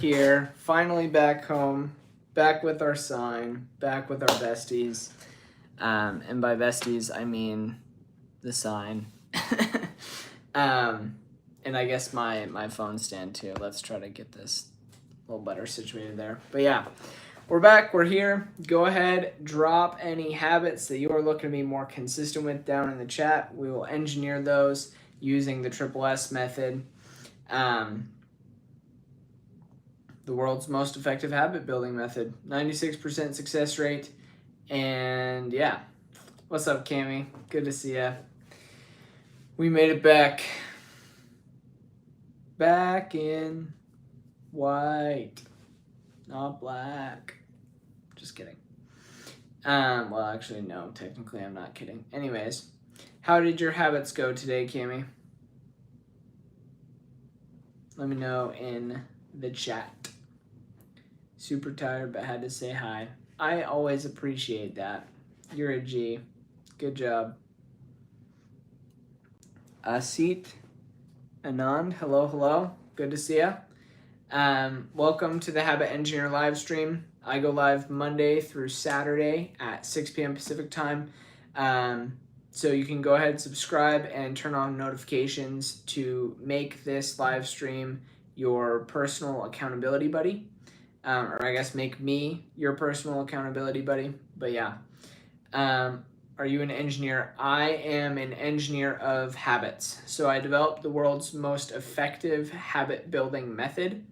Here, finally back home, back with our sign, back with our besties. And by besties, I mean the sign. And I guess my phone stand too. Let's try to get this a little better situated there. But yeah, we're back. We're here. Go ahead, drop any habits that you are looking to be more consistent with down in the chat. We will engineer those using the Triple S method. The world's most effective habit building method. 96% success rate. And yeah. What's up, Cammy? Good to see ya. We made it back. Back in white. Not black. Just kidding. Well, actually, no. Technically, I'm not kidding. Anyways, how did your habits go today, Cammy? Let me know in the chat. Super tired, but had to say hi. I always appreciate that. You're a G. Good job. Asit, Anand, hello. Good to see ya. Welcome to the Habit Engineer live stream. I go live Monday through Saturday at 6 p.m. Pacific time. So you can go ahead and subscribe and turn on notifications to make this live stream your personal accountability buddy. Or I guess make me your personal accountability buddy. But yeah. Are you an engineer? I am an engineer of habits. So I developed the world's most effective habit building method.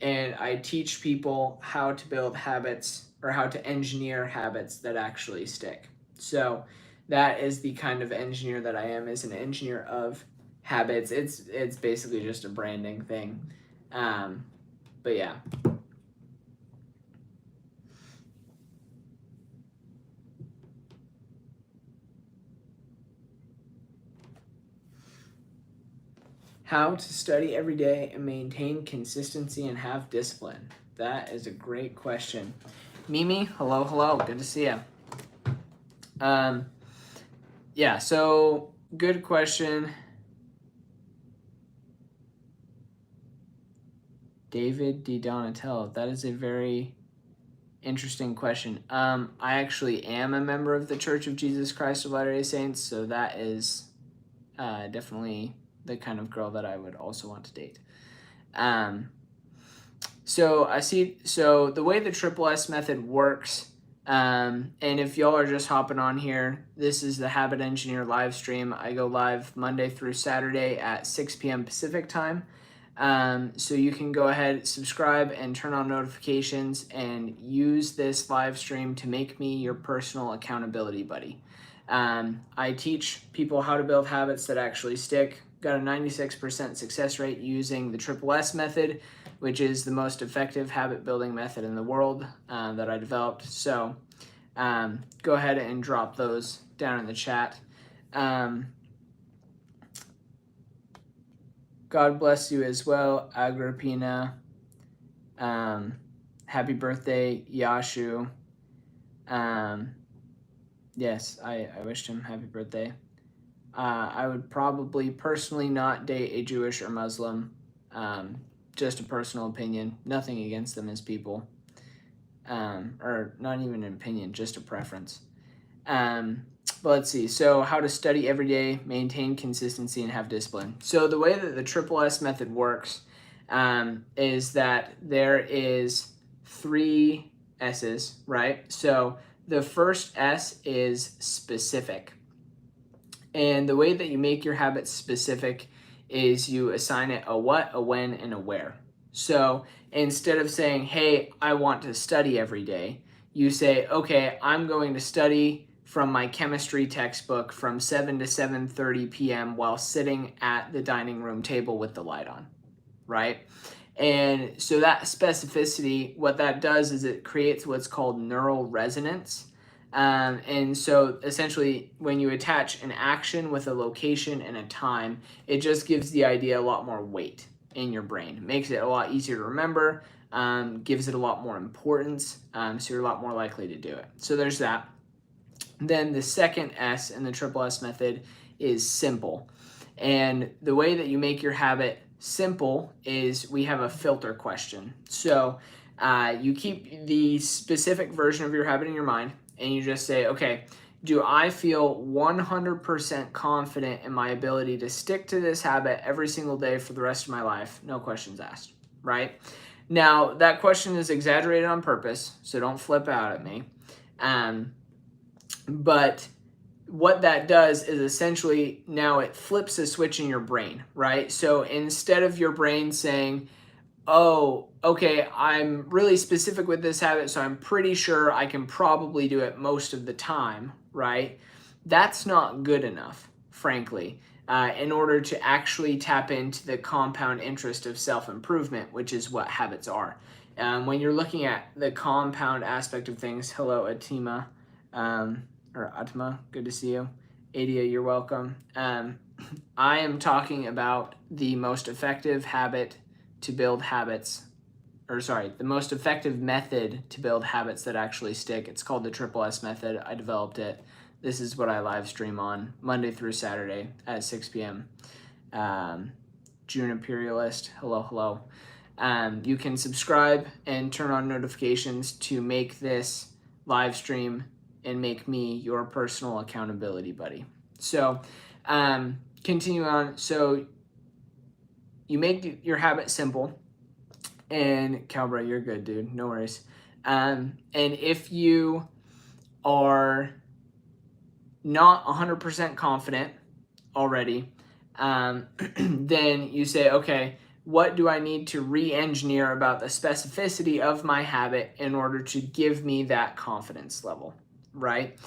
And I teach people how to build habits or how to engineer habits that actually stick. So that is the kind of engineer that I am, is an engineer of habits. It's basically just a branding thing. But yeah. How to study every day and maintain consistency and have discipline. That is a great question. Mimi, hello. Good to see you. Yeah, so good question. David D. Donatello, that is a very interesting question. I actually am a member of the Church of Jesus Christ of Latter-day Saints, so that is definitely the kind of girl that I would also want to date. So the way the Triple S method works, and if y'all are just hopping on here, this is the Habit Engineer live stream. I go live Monday through Saturday at 6 p.m. Pacific time. So you can go ahead, subscribe, and turn on notifications and use this live stream to make me your personal accountability buddy. I teach people how to build habits that actually stick. Got a 96% success rate using the Triple S method, which is the most effective habit building method in the world that I developed. So go ahead and drop those down in the chat. God bless you as well, Agrippina. Happy birthday, Yashu. Yes, I wished him happy birthday. I would probably personally not date a Jewish or Muslim. Just a personal opinion. Nothing against them as people. Or not even an opinion, just a preference. But let's see. So how to study every day, maintain consistency, and have discipline. So the way that the Triple S method works is that there is 3 S's, right? So the first S is specific. And the way that you make your habits specific is you assign it a what, a when, and a where. So instead of saying, hey, I want to study every day, you say, okay, I'm going to study from my chemistry textbook from 7 to 7:30 p.m. while sitting at the dining room table with the light on, right? And so that specificity, what that does is it creates what's called neural resonance. And so essentially when you attach an action with a location and a time, it just gives the idea a lot more weight in your brain. It makes it a lot easier to remember, gives it a lot more importance, so you're a lot more likely to do it. So there's that. Then the second S in the Triple S method is simple. And the way that you make your habit simple is we have a filter question. So you keep the specific version of your habit in your mind, and you just say, okay, do I feel 100% confident in my ability to stick to this habit every single day for the rest of my life? No questions asked, right? Now, that question is exaggerated on purpose, so don't flip out at me. But what that does is essentially now it flips a switch in your brain, right? So instead of your brain saying, oh, okay, I'm really specific with this habit, so I'm pretty sure I can probably do it most of the time, right? That's not good enough, frankly, in order to actually tap into the compound interest of self-improvement, which is what habits are. When you're looking at the compound aspect of things, hello, Atima, or Atma, good to see you. Adia, you're welcome. I am talking about the most effective habit to build habits, the most effective method to build habits that actually stick. It's called the Triple S method. I developed it. This is what I live stream on Monday through Saturday at 6 p.m. June Imperialist, hello. You can subscribe and turn on notifications to make this live stream and make me your personal accountability buddy. So continue on. So you make your habit simple, and Calbra, you're good, dude. No worries. And if you are not 100% confident already, then you say, okay, what do I need to re-engineer about the specificity of my habit in order to give me that confidence level, right?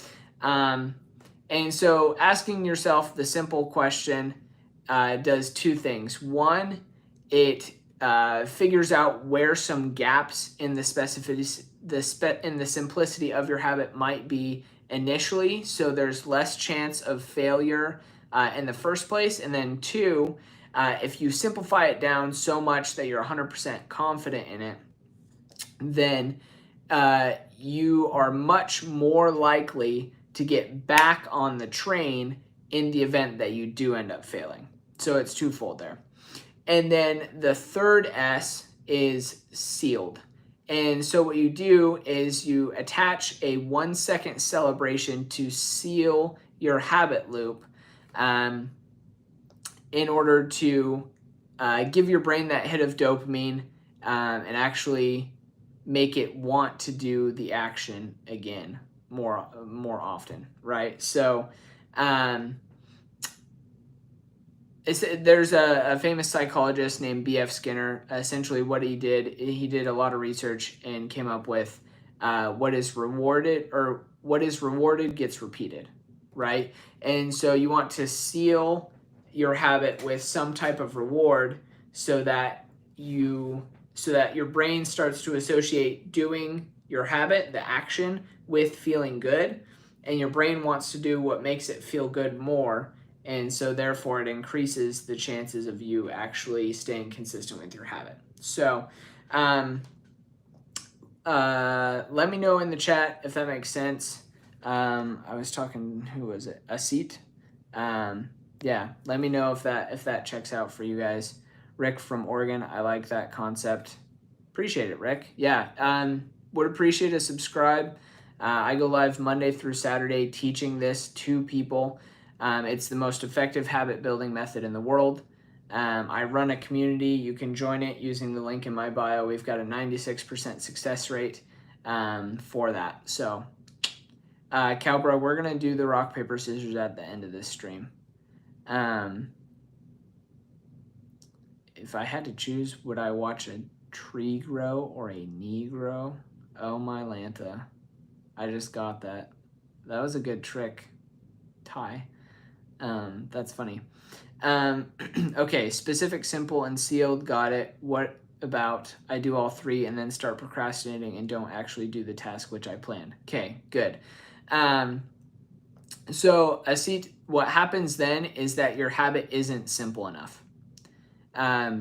And so asking yourself the simple question does two things. One, it figures out where some gaps in the specificity, in the simplicity of your habit might be initially, so there's less chance of failure in the first place. And then two, if you simplify it down so much that you're 100% confident in it, then you are much more likely to get back on the train in the event that you do end up failing. So it's twofold there. And then the third S is sealed. And so what you do is you attach a 1 second celebration to seal your habit loop in order to give your brain that hit of dopamine and actually make it want to do the action again more often, right? So there's a famous psychologist named B.F. Skinner. Essentially what he did a lot of research and came up with what is rewarded gets repeated, right? And so you want to seal your habit with some type of reward so that your brain starts to associate doing your habit, the action, with feeling good, and your brain wants to do what makes it feel good more. And so therefore it increases the chances of you actually staying consistent with your habit. So let me know in the chat if that makes sense. I was talking, who was it? Asit. Yeah, let me know if that checks out for you guys. Rick from Oregon, I like that concept. Appreciate it, Rick. Yeah, would appreciate a subscribe. I go live Monday through Saturday teaching this to people. It's the most effective habit building method in the world. I run a community. You can join it using the link in my bio. We've got a 96% success rate for that. So, Calbra, we're going to do the rock, paper, scissors at the end of this stream. If I had to choose, would I watch a tree grow or a knee grow? Oh my Lanta. I just got that. That was a good trick, Ty. That's funny. Okay, specific, simple, and sealed, got it. What about I do all three and then start procrastinating and don't actually do the task which I planned? Okay, good. So Asit, what happens then is that your habit isn't simple enough.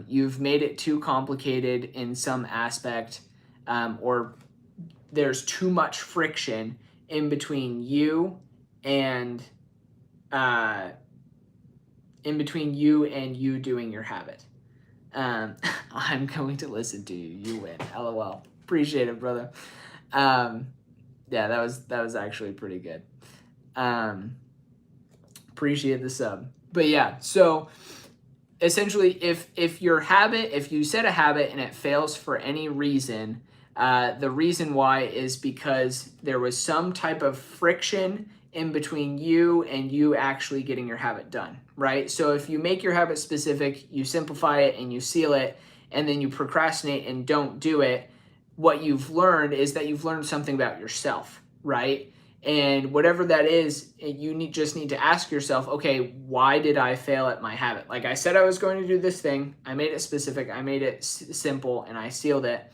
You've made it too complicated in some aspect, or there's too much friction in between you and you doing your habit. I'm going to listen to you. You win. LOL. Appreciate it, brother. Yeah, that was actually pretty good. Appreciate the sub. But yeah, so essentially, if you set a habit and it fails for any reason, the reason why is because there was some type of friction in between you and you actually getting your habit done, right? So if you make your habit specific, you simplify it and you seal it, and then you procrastinate and don't do it, what you've learned is that you've learned something about yourself, right? And whatever that is, just need to ask yourself, okay, why did I fail at my habit? Like I said I was going to do this thing, I made it specific, I made it simple, and I sealed it,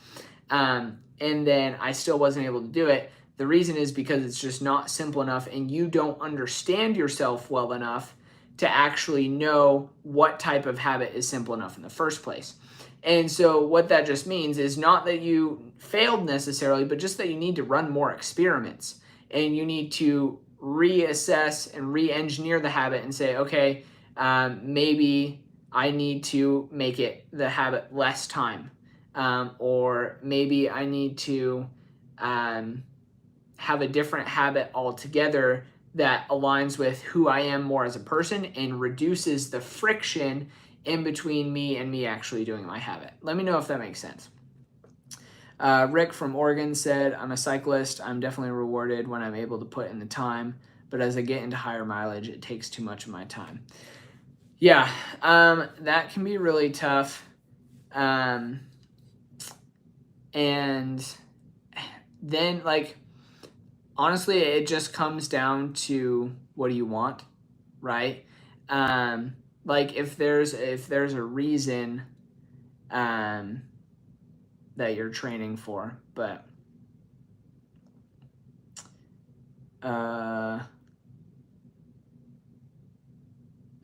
and then I still wasn't able to do it. The reason is because it's just not simple enough, and you don't understand yourself well enough to actually know what type of habit is simple enough in the first place. And so what that just means is not that you failed necessarily, but just that you need to run more experiments, and you need to reassess and re-engineer the habit and say, okay, maybe I need to make it the habit less time, or maybe I need to have a different habit altogether that aligns with who I am more as a person and reduces the friction in between me and me actually doing my habit. Let me know if that makes sense. Rick from Oregon said, I'm a cyclist. I'm definitely rewarded when I'm able to put in the time, but as I get into higher mileage, it takes too much of my time. Yeah, that can be really tough. And then, like, honestly, it just comes down to what do you want, right? Like if there's a reason that you're training for, but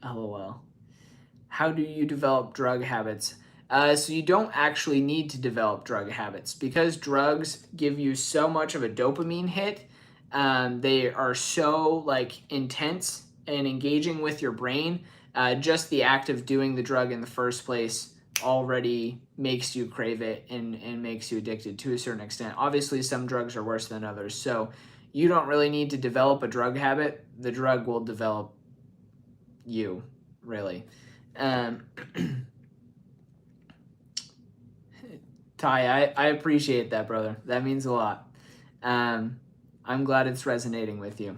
LOL. How do you develop drug habits? So you don't actually need to develop drug habits because drugs give you so much of a dopamine hit. They are so like intense and engaging with your brain. Just the act of doing the drug in the first place already makes you crave it and makes you addicted to a certain extent. Obviously, some drugs are worse than others. So you don't really need to develop a drug habit. The drug will develop you, really. Um, Ty, I appreciate that, brother. That means a lot. I'm glad it's resonating with you.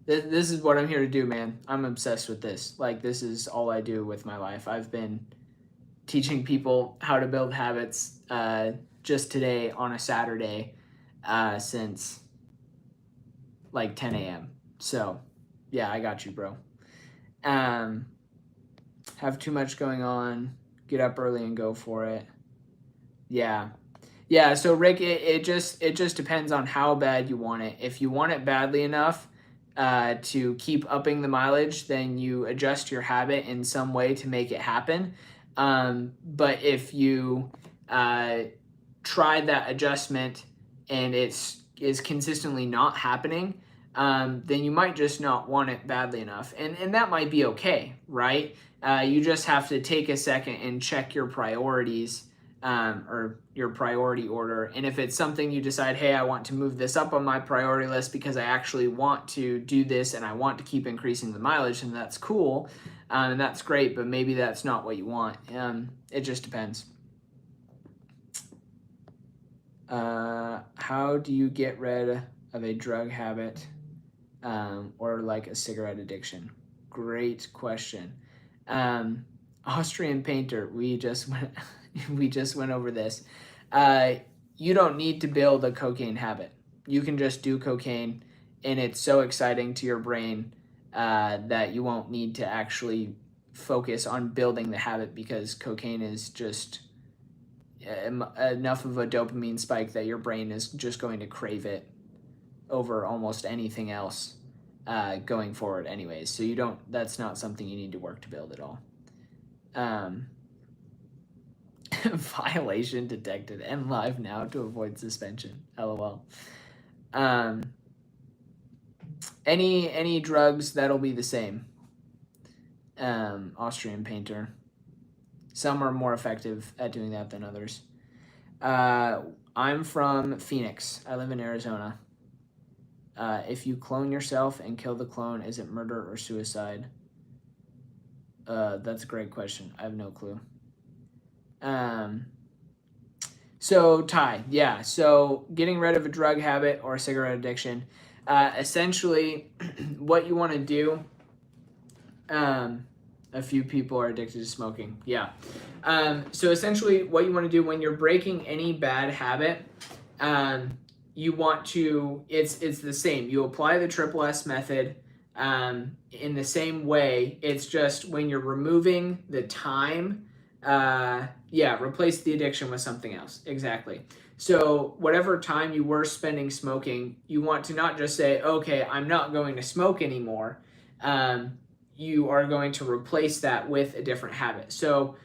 This is what I'm here to do, man. I'm obsessed with this. Like, this is all I do with my life. I've been teaching people how to build habits just today on a Saturday since like 10 a.m. So, yeah, I got you, bro. Have too much going on. Get up early and go for it. Yeah. Yeah, so Rick, it just depends on how bad you want it. If you want it badly enough to keep upping the mileage, then you adjust your habit in some way to make it happen. But if you try that adjustment and is consistently not happening, then you might just not want it badly enough, and that might be okay, right? You just have to take a second and check your priorities, or your priority order. And if it's something you decide, hey, I want to move this up on my priority list because I actually want to do this and I want to keep increasing the mileage, and that's cool, and that's great, but maybe that's not what you want. It just depends. How do you get rid of a drug habit or like a cigarette addiction? Great question. Austrian Painter, we just went over this. You don't need to build a cocaine habit. You can just do cocaine, and it's so exciting to your brain that you won't need to actually focus on building the habit because cocaine is just enough of a dopamine spike that your brain is just going to crave it over almost anything else going forward anyways. So that's not something you need to work to build at all. Violation detected. End live now to avoid suspension. LOL. Any drugs, that'll be the same. Austrian Painter. Some are more effective at doing that than others. I'm from Phoenix. I live in Arizona. If you clone yourself and kill the clone, is it murder or suicide? That's a great question. I have no clue. So Ty, yeah. So getting rid of a drug habit or a cigarette addiction, essentially, what you want to do. A few people are addicted to smoking. Yeah. So essentially, what you want to do when you're breaking any bad habit, you want to. It's the same. You apply the Triple S method. In the same way, it's just when you're removing the time. Replace the addiction with something else. Exactly. So whatever time you were spending smoking, you want to not just say, okay, I'm not going to smoke anymore. You are going to replace that with a different habit. So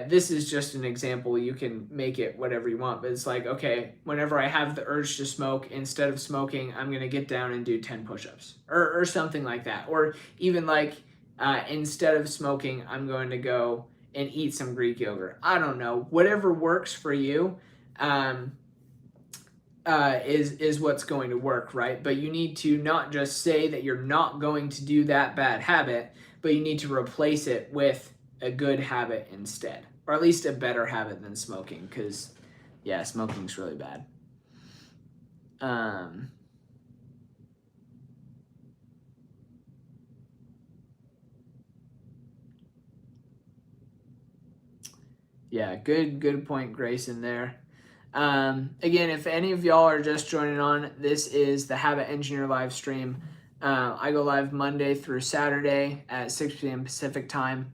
this is just an example. You can make it whatever you want, but it's like, okay, whenever I have the urge to smoke, instead of smoking, I'm going to get down and do 10 push-ups or something like that. Or even like instead of smoking, I'm going to go and eat some Greek yogurt. I don't know. Whatever works for you is what's going to work, right? But you need to not just say that you're not going to do that bad habit, but you need to replace it with a good habit instead, or at least a better habit than smoking, because yeah, smoking's really bad. Yeah, good point, Grayson, there. Again, if any of y'all are just joining on, this is the Habit Engineer live stream. I go live Monday through Saturday at 6 p.m. Pacific time.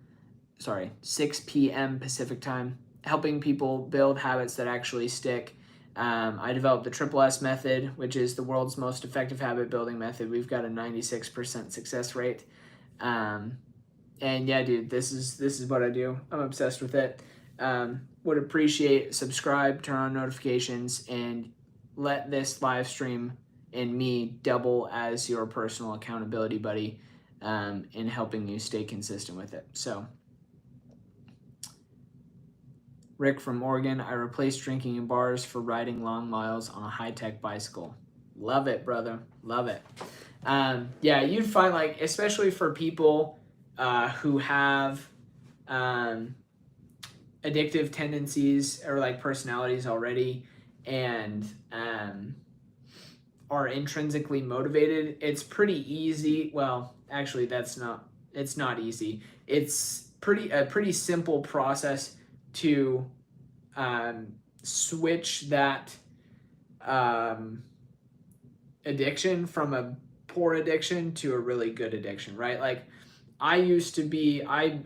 6 p.m. Pacific time, helping people build habits that actually stick. I developed the Triple S method, which is the world's most effective habit building method. We've got a 96% success rate. And yeah, dude, this is what I do. I'm obsessed with it. Would appreciate subscribe, turn on notifications, and let this live stream and me double as your personal accountability buddy in helping you stay consistent with it. So Rick from Oregon, I replaced drinking in bars for riding long miles on a high-tech bicycle. Love it, brother. Love it. Yeah, you'd find, like, especially for people who have addictive tendencies or like personalities already and are intrinsically motivated, it's pretty easy. Well, actually, it's not easy. It's a pretty simple process to switch that addiction from a poor addiction to a really good addiction, right? Like I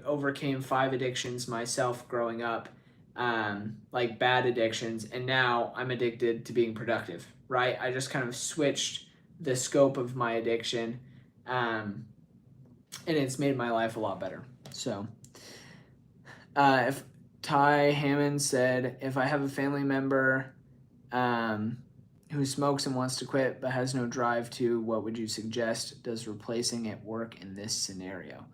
overcame 5 addictions myself growing up, like bad addictions, and now I'm addicted to being productive, right? I just kind of switched the scope of my addiction, and it's made my life a lot better. So, if Ty Hammond said, if I have a family member who smokes and wants to quit but has no drive to, what would you suggest? Does replacing it work in this scenario?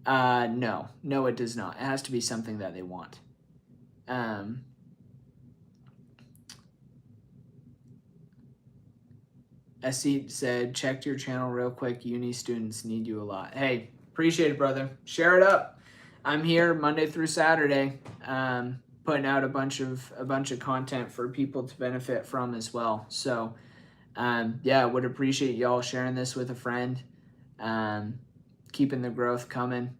No, it does not. It has to be something that they want. Asit said, checked your channel real quick. Uni students need you a lot. Hey, appreciate it, brother. Share it up. I'm here Monday through Saturday, putting out a bunch of content for people to benefit from as well. So, yeah, would appreciate y'all sharing this with a friend, keeping the growth coming.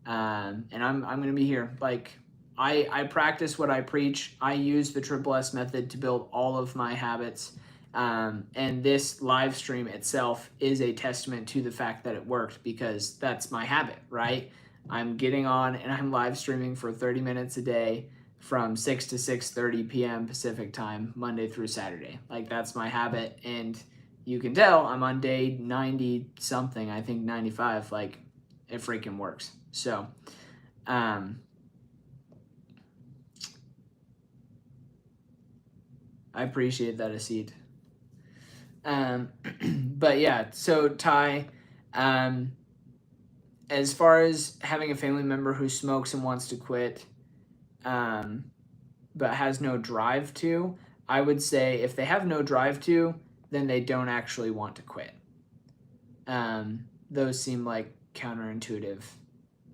And I'm gonna be here. Like I practice what I preach. I use the Triple S method to build all of my habits. And this live stream itself is a testament to the fact that it worked, because that's my habit, right? I'm getting on and I'm live streaming for 30 minutes a day from 6 to 6:30 p.m. Pacific time, Monday through Saturday. Like that's my habit, and you can tell I'm on day 90 something, I think 95. Like it freaking works. So, I appreciate that, Asid. But yeah, so Ty, as far as having a family member who smokes and wants to quit, but has no drive to, I would say if they have no drive to, then they don't actually want to quit. Those seem like counterintuitive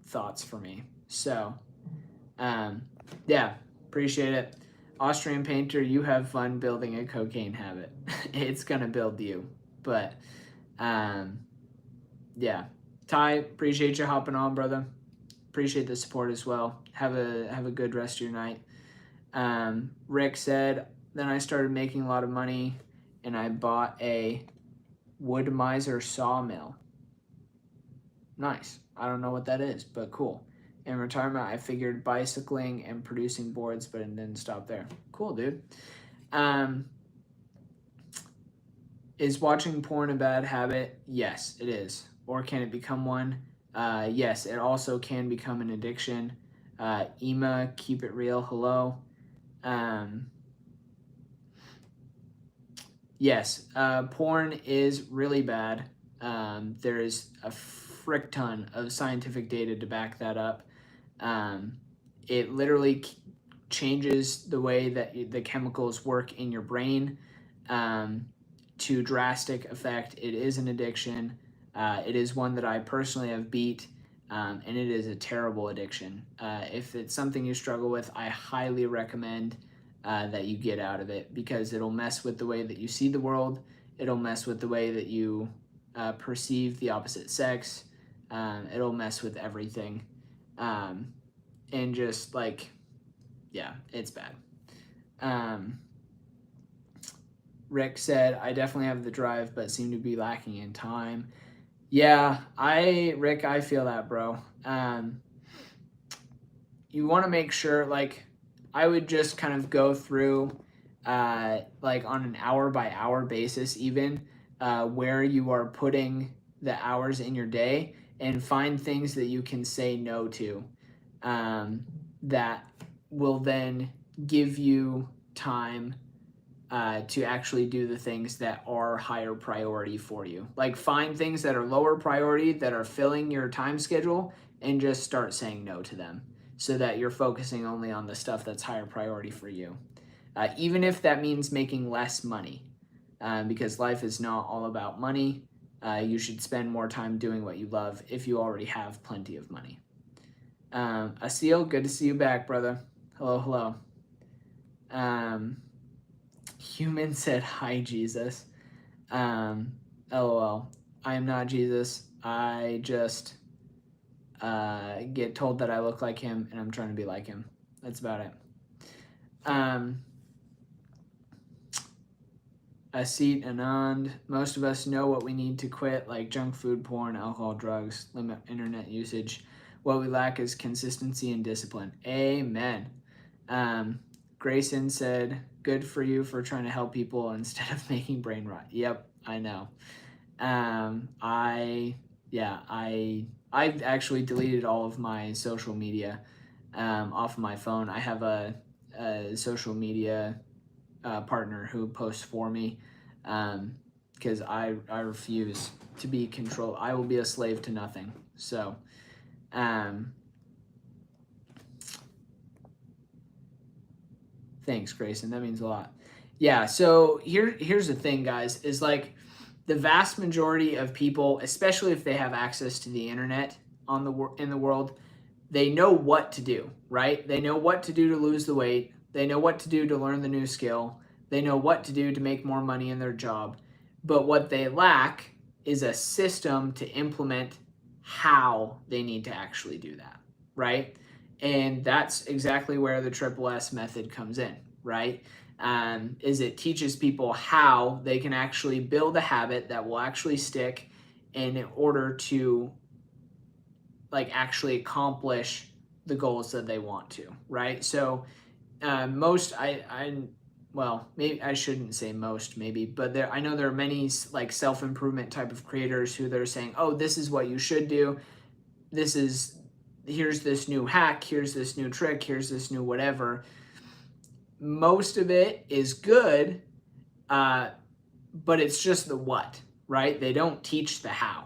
thoughts for me. So, yeah, appreciate it. Austrian Painter, you have fun building a cocaine habit. It's gonna build you. But, yeah. Ty, appreciate you hopping on, brother. Appreciate the support as well. Have a good rest of your night. Rick said, then I started making a lot of money and I bought a Wood Miser sawmill. Nice. I don't know what that is, but cool. In retirement, I figured bicycling and producing boards, but it didn't stop there. Cool, dude. Is watching porn a bad habit? Yes, it is. Or can it become one? Yes, it also can become an addiction. Ema, keep it real. Hello. Yes, porn is really bad. There is a frick ton of scientific data to back that up. It literally changes the way that the chemicals work in your brain to drastic effect. It is an addiction. It is one that I personally have beat, and it is a terrible addiction. If it's something you struggle with, I highly recommend that you get out of it, because it'll mess with the way that you see the world. It'll mess with the way that you perceive the opposite sex. It'll mess with everything. And just like, yeah, it's bad. Rick said, I definitely have the drive, but seem to be lacking in time. Yeah, Rick, I feel that, bro. You want to make sure, like, I would just kind of go through, like on an hour by hour basis, even where you are putting the hours in your day, and find things that you can say no to, that will then give you time to actually do the things that are higher priority for you. Like, find things that are lower priority that are filling your time schedule and just start saying no to them, so that you're focusing only on the stuff that's higher priority for you. Even if that means making less money, because life is not all about money. You should spend more time doing what you love if you already have plenty of money. Asil, good to see you back, brother. Hello, hello. Human said, hi, Jesus. LOL. I am not Jesus. I just get told that I look like him, and I'm trying to be like him. That's about it. Asit Anand, most of us know what we need to quit, like junk food, porn, alcohol, drugs, limit internet usage. What we lack is consistency and discipline. Amen. Grayson said, good for you for trying to help people instead of making brain rot. Yep, I know. I've actually deleted all of my social media off of my phone. I have a social media partner who posts for me, because I refuse to be controlled. I will be a slave to nothing. So, thanks, Grayson. That means a lot. Yeah. So here's the thing, guys. Is like, the vast majority of people, especially if they have access to the internet in the world, they know what to do, right? They know what to do to lose the weight. They know what to do to learn the new skill. They know what to do to make more money in their job. But what they lack is a system to implement how they need to actually do that, right? And that's exactly where the Triple S method comes in, right? Is it teaches people how they can actually build a habit that will actually stick in order to, like, actually accomplish the goals that they want to, right? So well, maybe I shouldn't say most, maybe, but I know there are many like self-improvement type of creators who they're saying, oh, this is what you should do. Here's this new hack, here's this new trick, here's this new whatever. Most of it is good, but it's just the what, right? They don't teach the how.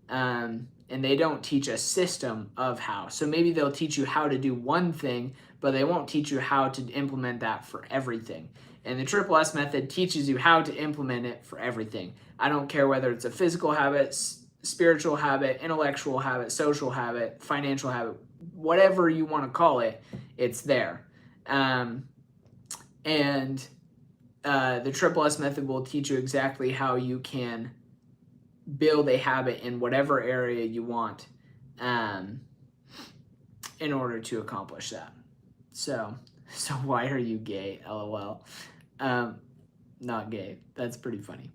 And they don't teach a system of how. So maybe they'll teach you how to do one thing, but they won't teach you how to implement that for everything. And the Triple S method teaches you how to implement it for everything. I don't care whether it's a physical habit, spiritual habit, intellectual habit, social habit, financial habit, whatever you want to call it, it's there. And the Triple S method will teach you exactly how you can build a habit in whatever area you want in order to accomplish that. So why are you gay? LOL. Not gay. That's pretty funny.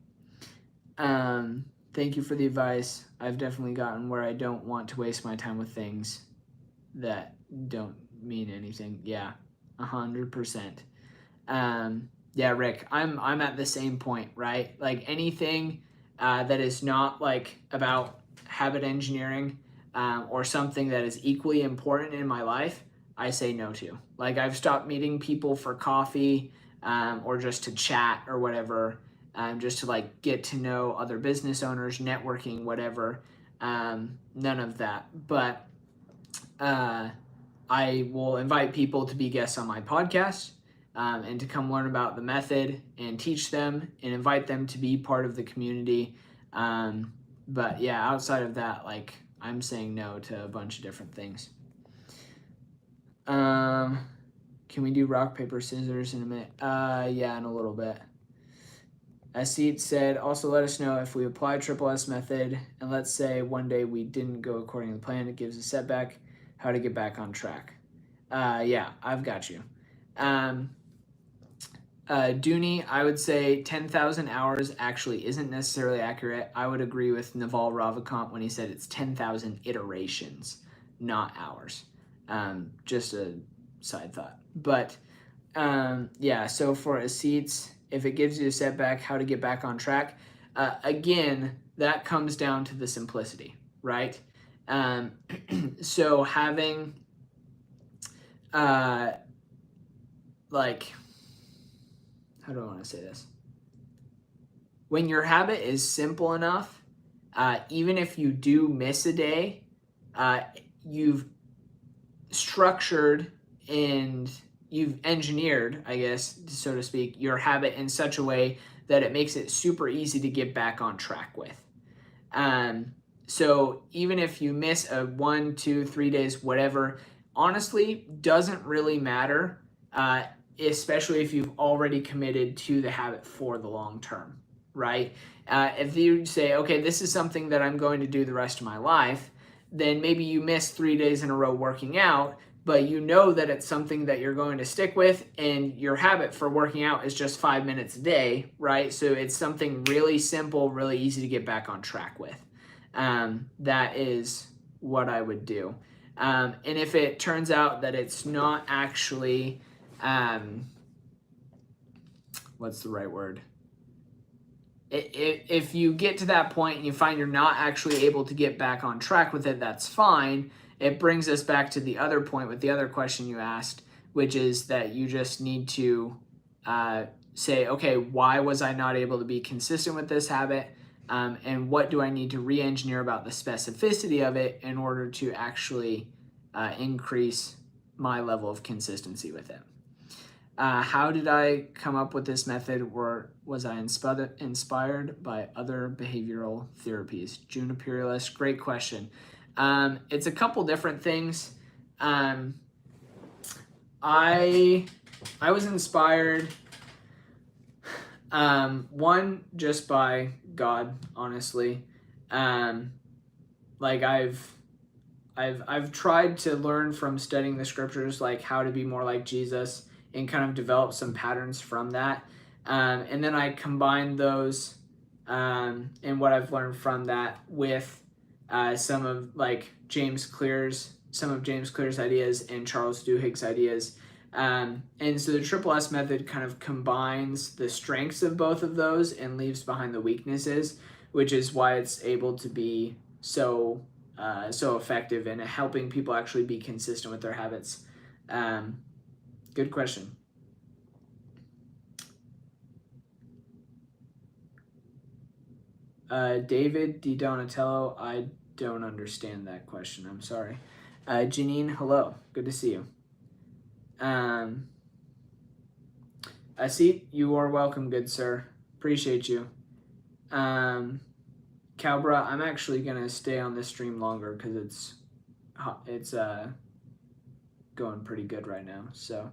Thank you for the advice. I've definitely gotten where I don't want to waste my time with things that don't mean anything. Yeah, 100%. Yeah, Rick, I'm at the same point, right? Like anything that is not like about habit engineering or something that is equally important in my life, I say no to. Like I've stopped meeting people for coffee or just to chat or whatever, just to like get to know other business owners, networking, whatever. None of that. But I will invite people to be guests on my podcast and to come learn about the method and teach them and invite them to be part of the community. But yeah, outside of that, like I'm saying no to a bunch of different things. Can we do rock, paper, scissors in a minute? Yeah, in a little bit. Asit said, also let us know if we apply Triple S method and let's say one day we didn't go according to the plan, it gives a setback, how to get back on track. Yeah, I've got you. Dooney, I would say 10,000 hours actually isn't necessarily accurate. I would agree with Naval Ravikant when he said it's 10,000 iterations, not hours. Just a side thought. But yeah, so for Asit's, if it gives you a setback, how to get back on track. Again, that comes down to the simplicity, right? So having like, how do I want to say this? When your habit is simple enough, even if you do miss a day, you've structured and you've engineered, I guess, so to speak, your habit in such a way that it makes it super easy to get back on track with. So even if you miss a 1, 2, 3 days, whatever, honestly, doesn't really matter, especially if you've already committed to the habit for the long term, right? If you say, okay, this is something that I'm going to do the rest of my life, then maybe you miss 3 days in a row working out, but you know that it's something that you're going to stick with, and your habit for working out is just 5 minutes a day, right? So it's something really simple, really easy to get back on track with. That is what I would do. And if it turns out that it's not actually, what's the right word? If you get to that point and you find you're not actually able to get back on track with it, that's fine. It brings us back to the other point with the other question you asked, which is that you just need to say, okay, why was I not able to be consistent with this habit? And what do I need to re-engineer about the specificity of it in order to actually increase my level of consistency with it? How did I come up with this method, or was I inspired by other behavioral therapies? June Imperialist, great question. It's a couple different things. I was inspired, one, just by God, honestly. Like I've tried to learn from studying the scriptures, like how to be more like Jesus, and kind of develop some patterns from that. And then I combine those and what I've learned from that with some of James Clear's ideas and Charles Duhigg's ideas. And so the Triple S method kind of combines the strengths of both of those and leaves behind the weaknesses, which is why it's able to be so effective in helping people actually be consistent with their habits. Good question. David Di Donatello, I don't understand that question. I'm sorry. Janine, hello. Good to see you. A seat, you are welcome, good sir. Appreciate you. Calbra, I'm actually gonna stay on this stream longer because it's going pretty good right now. So,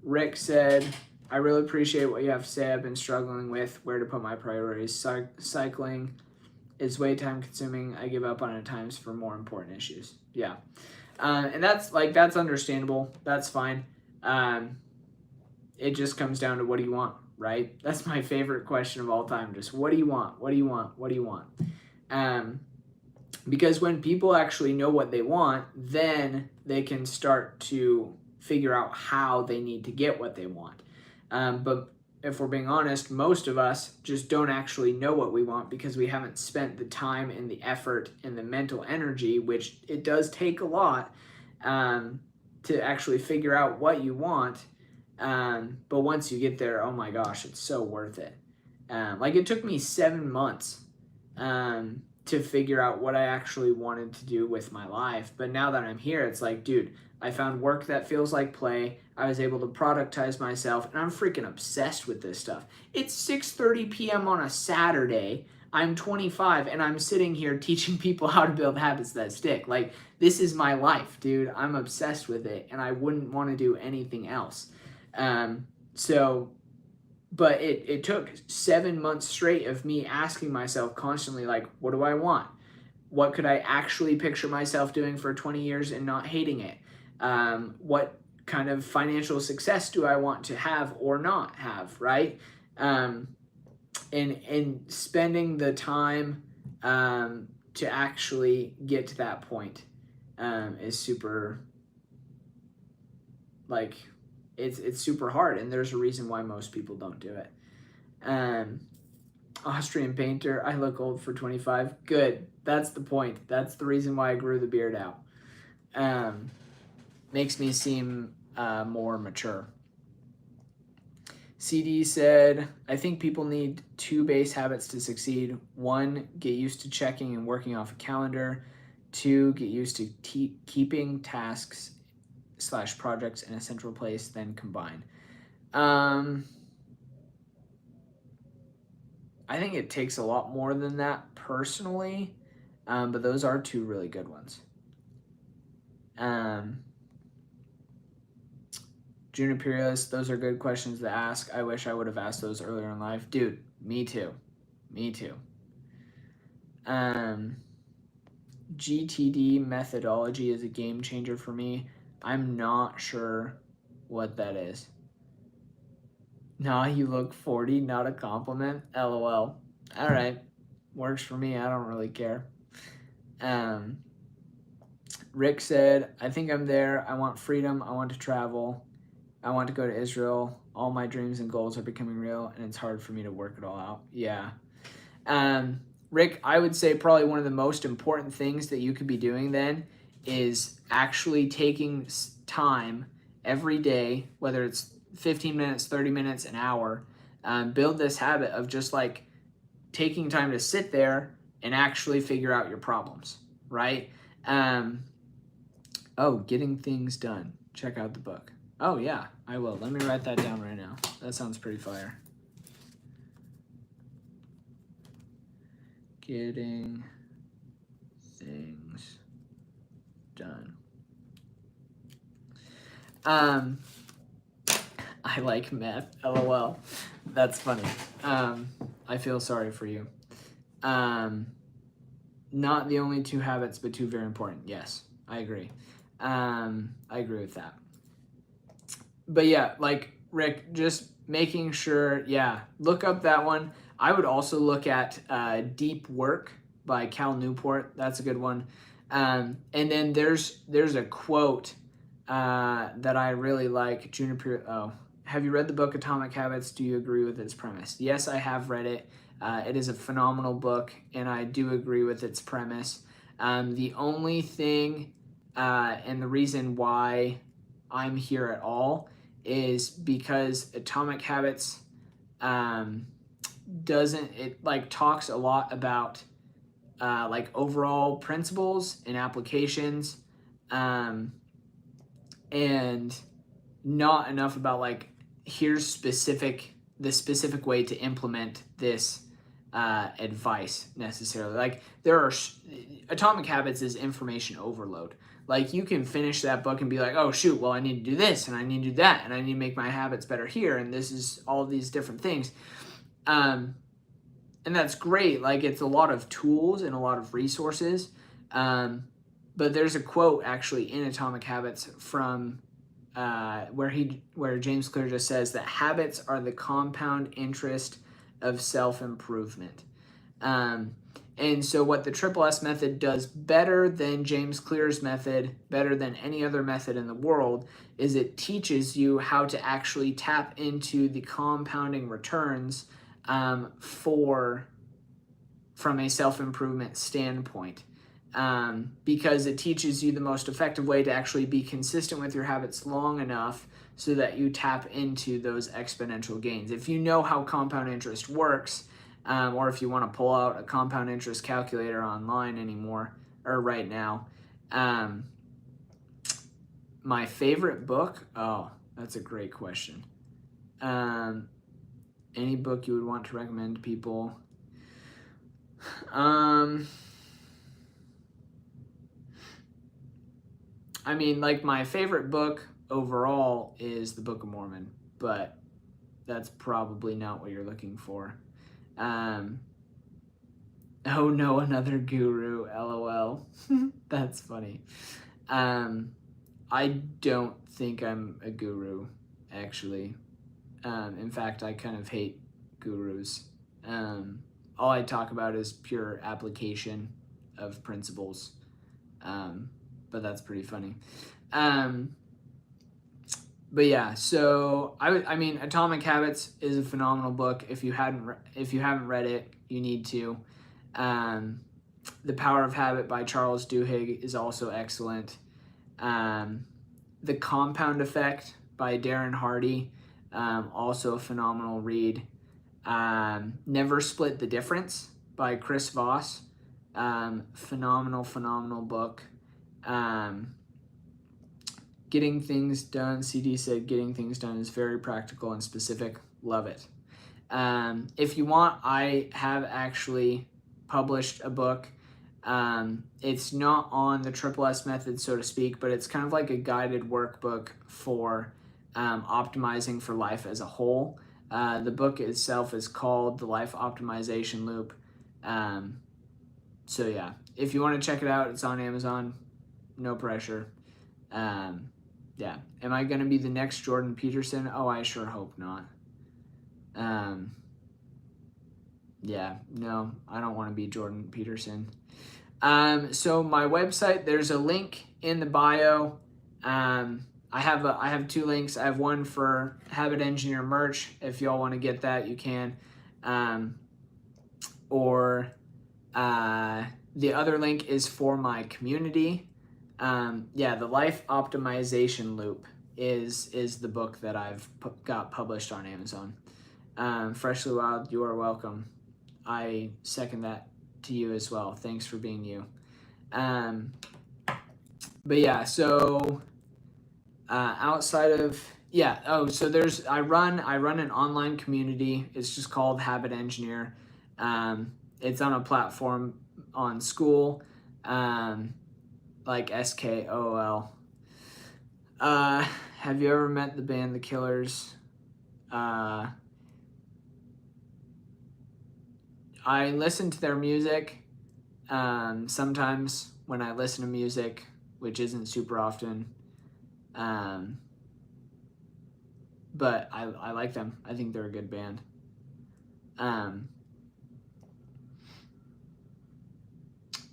Rick said, I really appreciate what you have to say. I've been struggling with where to put my priorities. Cycling is way time consuming. I give up on it at times for more important issues. Yeah. And that's understandable. That's fine. It just comes down to what do you want, right? That's my favorite question of all time. Just what do you want? What do you want? What do you want? Because when people actually know what they want, then they can start to figure out how they need to get what they want. But if we're being honest, most of us just don't actually know what we want because we haven't spent the time and the effort and the mental energy, which it does take a lot to actually figure out what you want. But once you get there, oh my gosh, it's so worth it. Like it took me 7 months to figure out what I actually wanted to do with my life. But now that I'm here, it's like, dude, I found work that feels like play. I was able to productize myself, and I'm freaking obsessed with this stuff. It's 6:30 p.m. on a Saturday. I'm 25, and I'm sitting here teaching people how to build habits that stick. Like, this is my life, dude. I'm obsessed with it, and I wouldn't want to do anything else. But it took 7 months straight of me asking myself constantly, like, what do I want? What could I actually picture myself doing for 20 years and not hating it? What kind of financial success do I want to have or not have, right? And spending the time to actually get to that point is super, like, it's super hard, and there's a reason why most people don't do it. Austrian painter, I look old for 25. Good. That's the point. That's the reason why I grew the beard out. Makes me seem more mature. CD said, I think people need 2 base habits to succeed. 1, get used to checking and working off a calendar. 2, get used to keeping tasks / projects in a central place, then combine. I think it takes a lot more than that personally, but those are 2 really good ones. Juniperios, those are good questions to ask. I wish I would have asked those earlier in life. Dude, me too. Me too. GTD methodology is a game changer for me. I'm not sure what that is. Nah, you look 40, not a compliment. LOL. All right. Works for me. I don't really care. Rick said, I think I'm there. I want freedom. I want to travel. I want to go to Israel. All my dreams and goals are becoming real, and it's hard for me to work it all out. Yeah. Rick, I would say probably one of the most important things that you could be doing then is actually taking time every day, whether it's 15 minutes, 30 minutes, an hour. Build this habit of just like taking time to sit there and actually figure out your problems, right? Getting things done. Check out the book. Oh, yeah, I will. Let me write that down right now. That sounds pretty fire. Getting things done. I like meth. LOL. That's funny. I feel sorry for you. Not the only 2 habits, but 2 very important. Yes, I agree. I agree with that. But yeah, like Rick, just making sure, look up that one. I would also look at Deep Work by Cal Newport. That's a good one. And then there's a quote that I really like. Have you read the book Atomic Habits? Do you agree with its premise? Yes, I have read it. It is a phenomenal book, and I do agree with its premise. The only thing and the reason why I'm here at all is because Atomic Habits talks a lot about overall principles and applications, and not enough about like, here's the specific way to implement this advice necessarily. Like Atomic Habits is information overload. Like you can finish that book and be like, oh shoot, well I need to do this and I need to do that and I need to make my habits better here and this is all of these different things. And that's great. Like it's a lot of tools and a lot of resources. But there's a quote actually in Atomic Habits from where James Clear just says that habits are the compound interest of self-improvement. And so what the Triple S method does better than James Clear's method, better than any other method in the world, is it teaches you how to actually tap into the compounding returns from a self-improvement standpoint. Because it teaches you the most effective way to actually be consistent with your habits long enough so that you tap into those exponential gains. If you know how compound interest works, or if you want to pull out a compound interest calculator online right now, my favorite book, oh, that's a great question. Any book you would want to recommend to people? I mean, like my favorite book overall is the Book of Mormon, but that's probably not what you're looking for. Oh no, another guru, LOL. That's funny. I don't think I'm a guru, actually. In fact, I kind of hate gurus. All I talk about is pure application of principles. But that's pretty funny. But yeah, so I mean, Atomic Habits is a phenomenal book. If you haven't read it, you need to. The Power of Habit by Charles Duhigg is also excellent. The Compound Effect by Darren Hardy, also a phenomenal read. Never Split the Difference by Chris Voss, phenomenal book. Getting Things Done, CD said Getting Things Done is very practical and specific. Love it. If you want, I have actually published a book. It's not on the Triple S method, so to speak, but it's kind of like a guided workbook for optimizing for life as a whole. The book itself is called The Life Optimization Loop. So yeah, if you want to check it out, it's on Amazon. No pressure. Yeah. Am I going to be the next Jordan Peterson? Oh, I sure hope not. Yeah, no, I don't want to be Jordan Peterson. So my website, there's a link in the bio. I have two links. I have one for Habit Engineer merch. If y'all want to get that, you can. Or the other link is for my community. The Life Optimization Loop is the book that I've got published on Amazon. Freshly Wild, you are welcome. I second that to you as well. Thanks for being you. But yeah, so outside of so I run an online community. It's just called Habit Engineer. It's on a platform on School, like SKOL. Have you ever met the band The Killers? I listen to their music sometimes when I listen to music, which isn't super often. But I like them. I think they're a good band.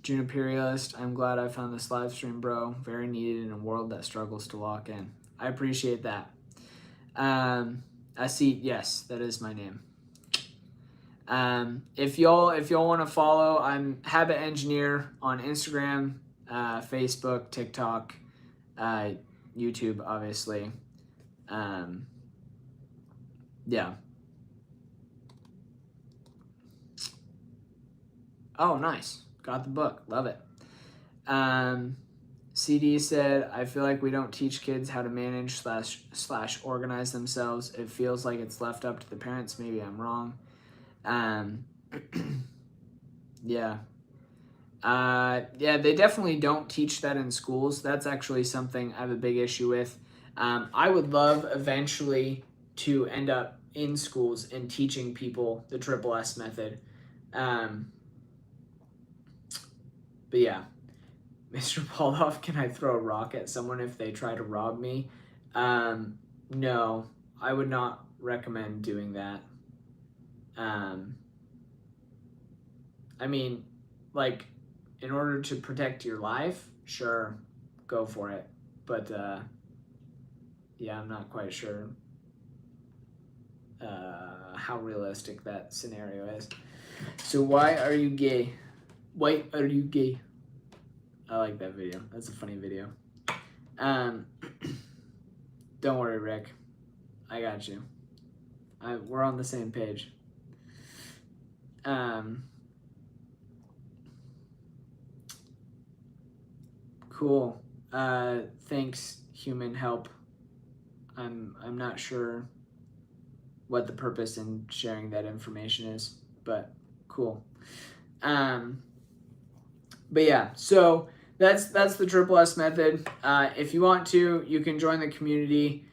June Imperialist, I'm glad I found this live stream, bro. Very needed in a world that struggles to lock in. I appreciate that. I see, yes, that is my name. If y'all want to follow, I'm Habit Engineer on Instagram, Facebook, TikTok, YouTube, obviously. Yeah. Oh, nice. Got the book. Love it. CD said, I feel like we don't teach kids how to manage slash organize themselves. It feels like it's left up to the parents. Maybe I'm wrong. Yeah. Yeah, they definitely don't teach that in schools. That's actually something I have a big issue with. I would love eventually to end up in schools and teaching people the Triple S method. But yeah, Mr. Poloff, can I throw a rock at someone if they try to rob me? No, I would not recommend doing that. I mean, like, in order to protect your life, sure, go for it. But yeah, I'm not quite sure how realistic that scenario is. So why are you gay? Why are you gay? I like that video. That's a funny video. Don't worry, Rick. I got you. We're on the same page. Cool. Thanks, human help. I'm not sure what the purpose in sharing that information is, but cool. But yeah, so that's the Triple S method. If you want to, you can join the community.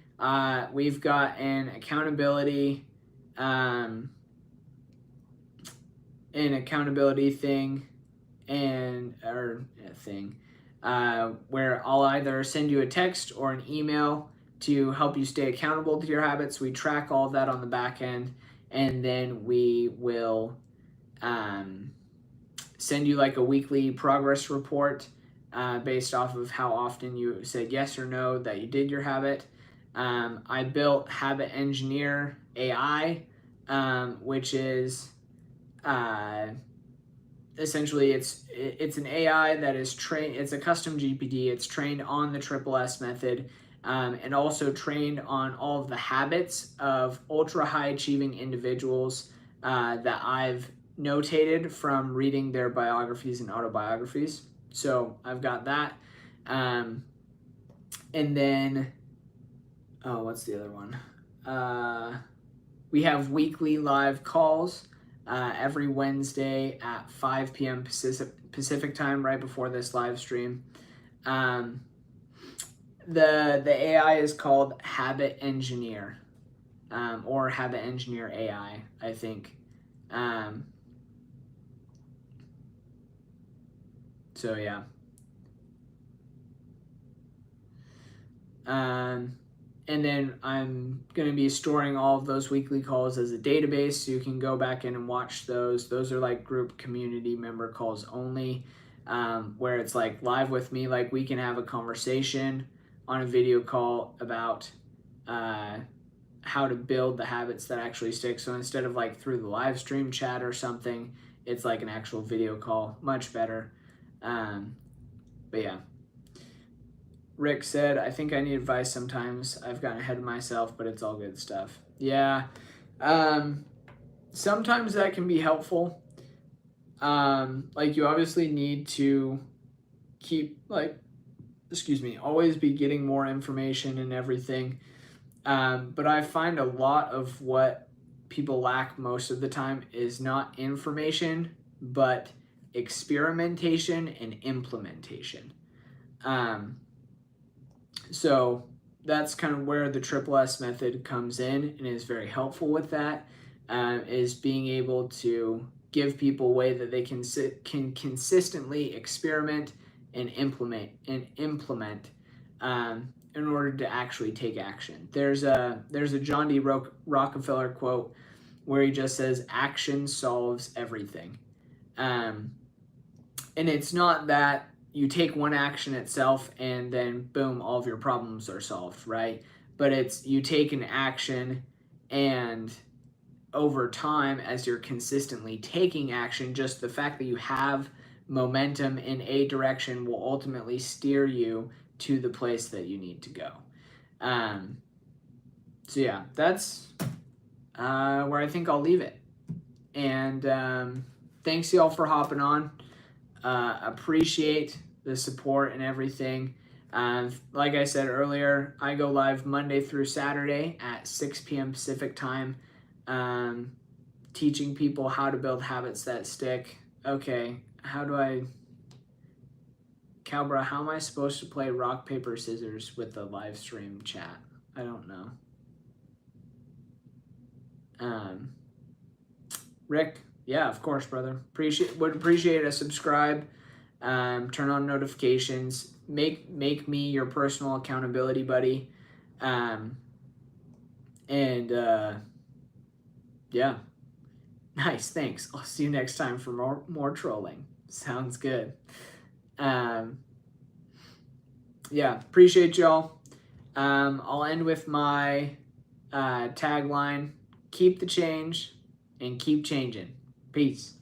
We've got an accountability thing where I'll either send you a text or an email to help you stay accountable to your habits. We track all of that on the back end, and then we will send you like a weekly progress report based off of how often you said yes or no that you did your habit. I built Habit Engineer AI, which is essentially it's an AI that is trained. It's a custom GPT. It's trained on the Triple S method, and also trained on all of the habits of ultra high achieving individuals that I've notated from reading their biographies and autobiographies. So I've got that, and then what's the other one? We have weekly live calls every Wednesday at 5 p.m. Pacific time, right before this live stream. The AI is called Habit Engineer, or Habit Engineer AI, I think. So yeah. And then I'm going to be storing all of those weekly calls as a database, so you can go back in and watch those. Those are like group community member calls only, where it's like live with me. Like we can have a conversation on a video call about how to build the habits that actually stick. So instead of like through the live stream chat or something, it's like an actual video call, much better. But yeah. Rick said, I think I need advice sometimes. I've gotten ahead of myself, but it's all good stuff. Yeah. Sometimes that can be helpful. Like you obviously need to keep always be getting more information and everything. But I find a lot of what people lack most of the time is not information, but experimentation and implementation. So that's kind of where the Triple S method comes in and is very helpful with that, is being able to give people a way that they can consistently experiment and implement in order to actually take action. There's a John D. Rockefeller quote where he just says, action solves everything. And it's not that you take one action itself and then boom, all of your problems are solved, right? But it's you take an action, and over time, as you're consistently taking action, just the fact that you have momentum in a direction will ultimately steer you to the place that you need to go. So yeah, that's where I think I'll leave it. And thanks y'all for hopping on. Appreciate the support and everything. Like I said earlier, I go live Monday through Saturday at 6 p.m. Pacific time, teaching people how to build habits that stick. Okay, Calbra, how am I supposed to play rock, paper, scissors with the live stream chat? I don't know. Rick, yeah, of course, brother. Would appreciate a subscribe. Turn on notifications. Make me your personal accountability buddy. Yeah, nice. Thanks. I'll see you next time for more trolling. Sounds good. Yeah, appreciate y'all. I'll end with my tagline: keep the change and keep changing. Peace.